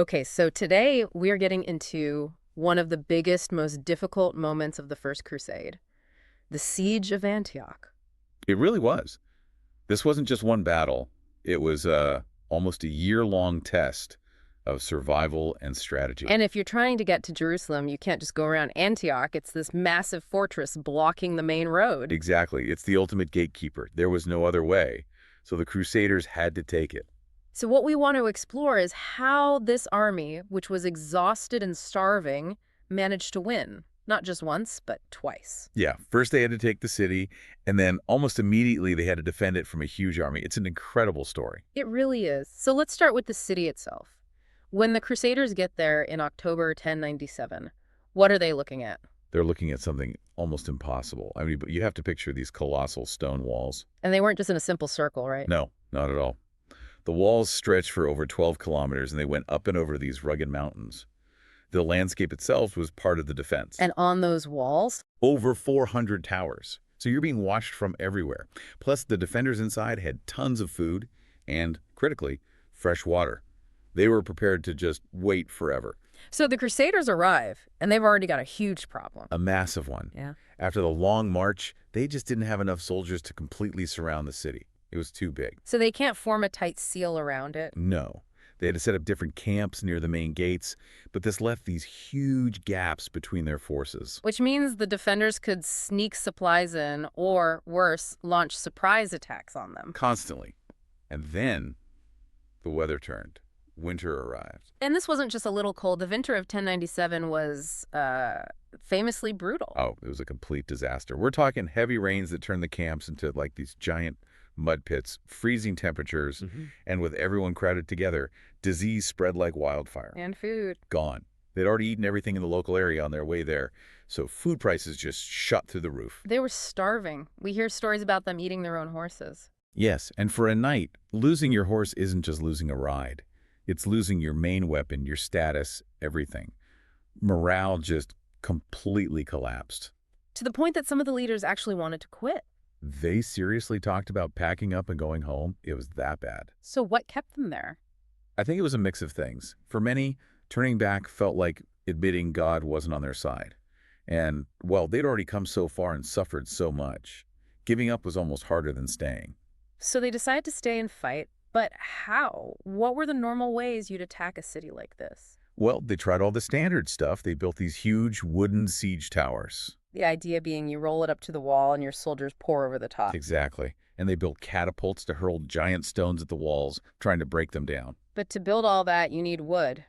Okay, so today we are getting into one of the biggest, most difficult moments of the First Crusade, the Siege of Antioch. It really was. This wasn't just one battle. It was almost a year-long test of survival and strategy. And if you're trying to get to Jerusalem, you can't just go around Antioch. It's this massive fortress blocking the main road. Exactly. It's the ultimate gatekeeper. There was no other way. So the Crusaders had to take it. So what we want to explore is how this army, which was exhausted and starving, managed to win. Not just once, but twice. Yeah, first they had to take the city, and then almost immediately they had to defend it from a huge army. It's an incredible story. It really is. So let's start with the city itself. When the Crusaders get there in October 1097, what are they looking at? They're looking at something almost impossible. I mean, but you have to picture these colossal stone walls. And they weren't just in a simple circle, right? No, not at all. The walls stretched for over 12 kilometers, and they went up and over these rugged mountains. The landscape itself was part of the defense. And on those walls? Over 400 towers. So you're being watched from everywhere. Plus, the defenders inside had tons of food and, critically, fresh water. They were prepared to just wait forever. So the Crusaders arrive, and they've already got a huge problem. A massive one. Yeah. After the long march, they just didn't have enough soldiers to completely surround the city. It was too big. So they can't form a tight seal around it. No. They had to set up different camps near the main gates, but this left these huge gaps between their forces. Which means the defenders could sneak supplies in, or worse, launch surprise attacks on them. Constantly. And then the weather turned. Winter arrived. And this wasn't just a little cold. The winter of 1097 was famously brutal. Oh, it was a complete disaster. We're talking heavy rains that turned the camps into like these giant mud pits, freezing temperatures, and with everyone crowded together, disease spread like wildfire. And food. Gone. They'd already eaten everything in the local area on their way there, so food prices just shot through the roof. They were starving. We hear stories about them eating their own horses. Yes, and for a night, losing your horse isn't just losing a ride. It's losing your main weapon, your status, everything. Morale just completely collapsed. To the point that some of the leaders actually wanted to quit. They seriously talked about packing up and going home. It was that bad. So what kept them there? I think it was a mix of things. For many, turning back felt like admitting God wasn't on their side. And, well, they'd already come so far and suffered so much. Giving up was almost harder than staying. So they decided to stay and fight. But how? What were the normal ways you'd attack a city like this? Well, they tried all the standard stuff. They built these huge wooden siege towers. The idea being you roll it up to the wall and your soldiers pour over the top. Exactly. And they built catapults to hurl giant stones at the walls, trying to break them down. But to build all that, you need wood.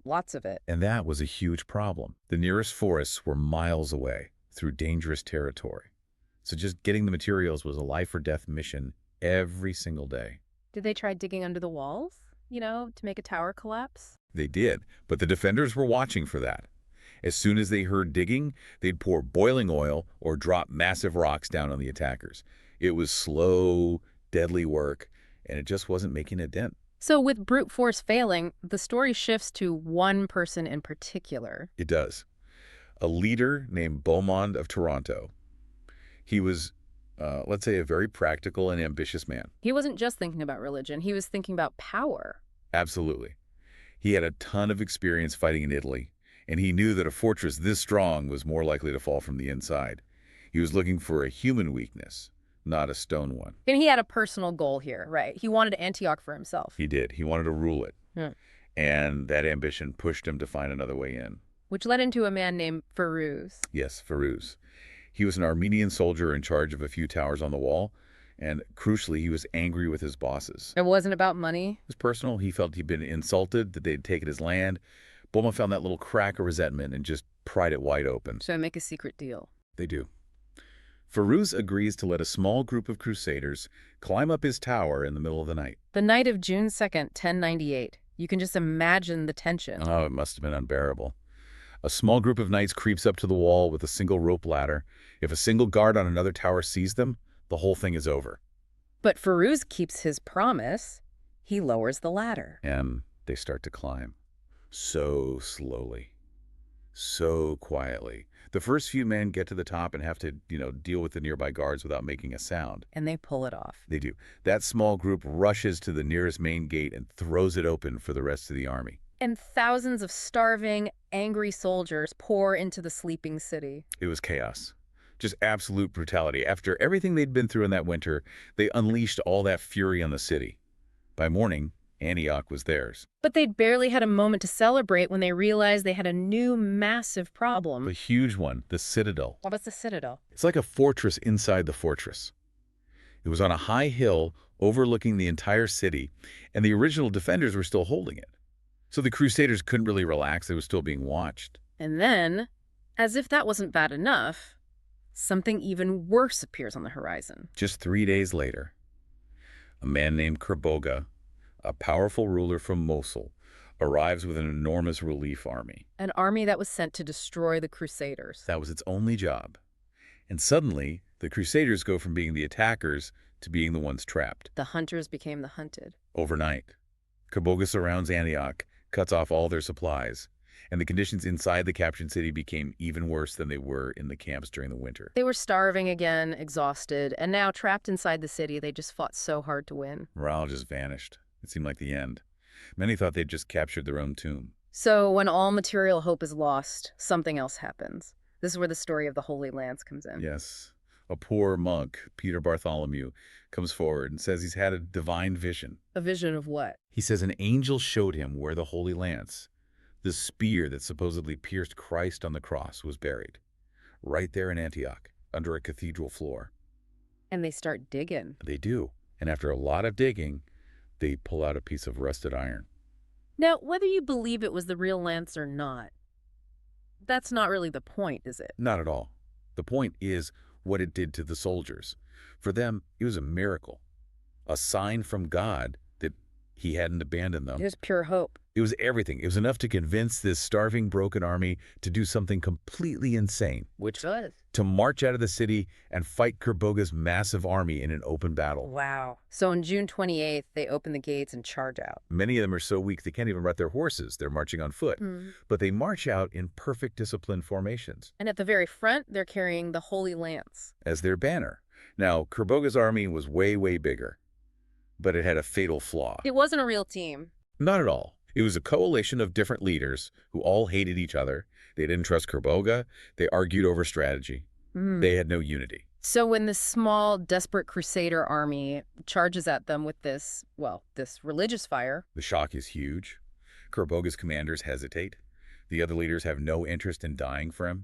Lots of it. And that was a huge problem. The nearest forests were miles away, through dangerous territory. So just getting the materials was a life or death mission every single day. Did they try digging under the walls, to make a tower collapse? They did, but the defenders were watching for that. As soon as they heard digging, they'd pour boiling oil or drop massive rocks down on the attackers. It was slow, deadly work, and it just wasn't making a dent. So with brute force failing, the story shifts to one person in particular. It does. A leader named Beaumont of Toronto. He was, let's say, a very practical and ambitious man. He wasn't just thinking about religion. He was thinking about power. Absolutely. He had a ton of experience fighting in Italy, and he knew that a fortress this strong was more likely to fall from the inside. He was looking for a human weakness, not a stone one. And he had a personal goal here, right? He wanted Antioch for himself. He did. He wanted to rule it. Yeah. And that ambition pushed him to find another way in. Which led into a man named Firuz. Yes, Firuz. He was an Armenian soldier in charge of a few towers on the wall, and crucially, he was angry with his bosses. It wasn't about money? It was personal. He felt he'd been insulted, that they'd taken his land. Beaumont found that little crack of resentment and just pried it wide open. So I make a secret deal. They do. Firuz agrees to let a small group of crusaders climb up his tower in the middle of the night. The night of June 2nd, 1098. You can just imagine the tension. Oh, it must have been unbearable. A small group of knights creeps up to the wall with a single rope ladder. If a single guard on another tower sees them, the whole thing is over. But Firuz keeps his promise. He lowers the ladder. And they start to climb. So slowly. So quietly. The first few men get to the top and have to, deal with the nearby guards without making a sound. And they pull it off. They do. That small group rushes to the nearest main gate and throws it open for the rest of the army. And thousands of starving, angry soldiers pour into the sleeping city. It was chaos. Just absolute brutality. After everything they'd been through in that winter, they unleashed all that fury on the city. By morning, Antioch was theirs. But they'd barely had a moment to celebrate when they realized they had a new massive A problem. huge one, the citadel. What was the citadel? It's like a fortress inside the fortress. It was on a high hill overlooking the entire city, and the original defenders were still holding it. So the Crusaders couldn't really relax. They were still being watched. And then, as if that wasn't bad enough, something even worse appears on the horizon. Just 3 days later, a man named Kerboga, a powerful ruler from Mosul, arrives with an enormous relief army. An army that was sent to destroy the Crusaders. That was its only job. And suddenly, the Crusaders go from being the attackers to being the ones trapped. The hunters became the hunted. Overnight, Kerboga surrounds Antioch, cuts off all their supplies, and the conditions inside the captured city became even worse than they were in the camps during the winter. They were starving again, exhausted, and now trapped inside the city, they just fought so hard to win. Morale just vanished. It seemed like the end. Many thought they'd just captured their own tomb. So when all material hope is lost, something else happens. This is where the story of the Holy Lance comes in. Yes. A poor monk, Peter Bartholomew, comes forward and says he's had a divine vision. A vision of what? He says an angel showed him where the Holy Lance, the spear that supposedly pierced Christ on the cross, was buried. Right there in Antioch, under a cathedral floor. And they start digging. They do. And after a lot of digging, they pull out a piece of rusted iron. Now, whether you believe it was the real lance or not, that's not really the point, is it? Not at all. The point is what it did to the soldiers. For them, it was a miracle, a sign from God that he hadn't abandoned them. It was pure hope. It was everything. It was enough to convince this starving, broken army to do something completely insane. Which was? To march out of the city and fight Kerboga's massive army in an open battle. Wow. So on June 28th, they open the gates and charge out. Many of them are so weak they can't even ride their horses. They're marching on foot. But they march out in perfect disciplined formations. And at the very front, they're carrying the Holy Lance. As their banner. Now, Kerboga's army was way, way bigger. But it had a fatal flaw. It wasn't a real team. Not at all. It was a coalition of different leaders who all hated each other. They didn't trust Kerboga. They argued over strategy. They had no unity. So when this small, desperate Crusader army charges at them with this religious fire. The shock is huge. Kerboga's commanders hesitate. The other leaders have no interest in dying for him.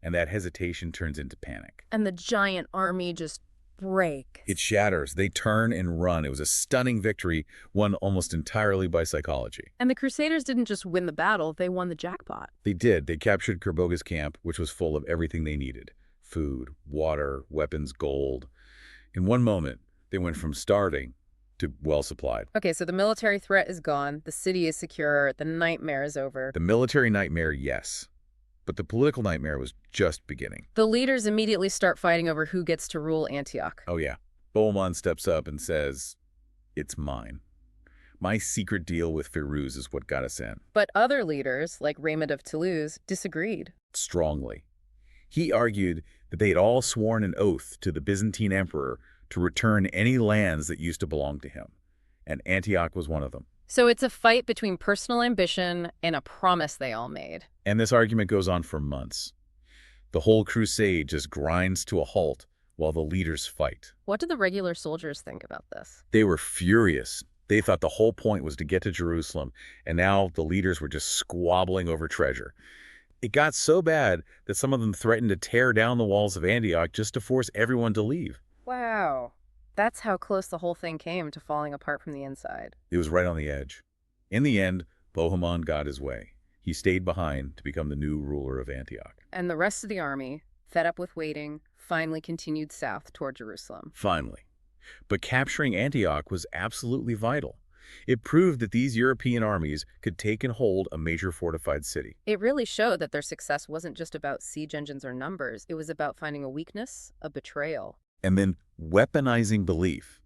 And that hesitation turns into panic. And the giant army just breaks. It shatters. They turn and run. It was a stunning victory, won almost entirely by psychology. And the Crusaders didn't just win the battle, they won the jackpot. They did. They captured Kerboga's camp, which was full of everything they needed. Food, water, weapons, gold. In one moment, they went from starving to well-supplied. Okay, so the military threat is gone, the city is secure, the nightmare is over. The military nightmare, yes. But the political nightmare was just beginning. The leaders immediately start fighting over who gets to rule Antioch. Oh yeah. Bohemond steps up and says, "It's mine. My secret deal with Firuz is what got us in." But other leaders, like Raymond of Toulouse, disagreed. Strongly. He argued that they had all sworn an oath to the Byzantine emperor to return any lands that used to belong to him. And Antioch was one of them. So it's a fight between personal ambition and a promise they all made. And this argument goes on for months. The whole crusade just grinds to a halt while the leaders fight. What did the regular soldiers think about this? They were furious. They thought the whole point was to get to Jerusalem, and now the leaders were just squabbling over treasure. It got so bad that some of them threatened to tear down the walls of Antioch just to force everyone to leave. Wow. That's how close the whole thing came to falling apart from the inside. It was right on the edge. In the end, Bohemond got his way. He stayed behind to become the new ruler of Antioch. And the rest of the army, fed up with waiting, finally continued south toward Jerusalem. Finally. But capturing Antioch was absolutely vital. It proved that these European armies could take and hold a major fortified city. It really showed that their success wasn't just about siege engines or numbers. It was about finding a weakness, a betrayal. And then weaponizing belief.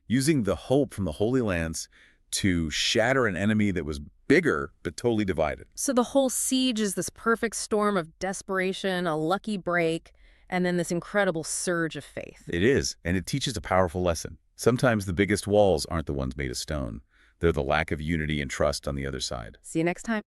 Using the hope from the Holy Lance to shatter an enemy that was bigger but totally divided. So the whole siege is this perfect storm of desperation, a lucky break, and then this incredible surge of faith. It is, and it teaches a powerful lesson. Sometimes the biggest walls aren't the ones made of stone. They're the lack of unity and trust on the other side. See you next time.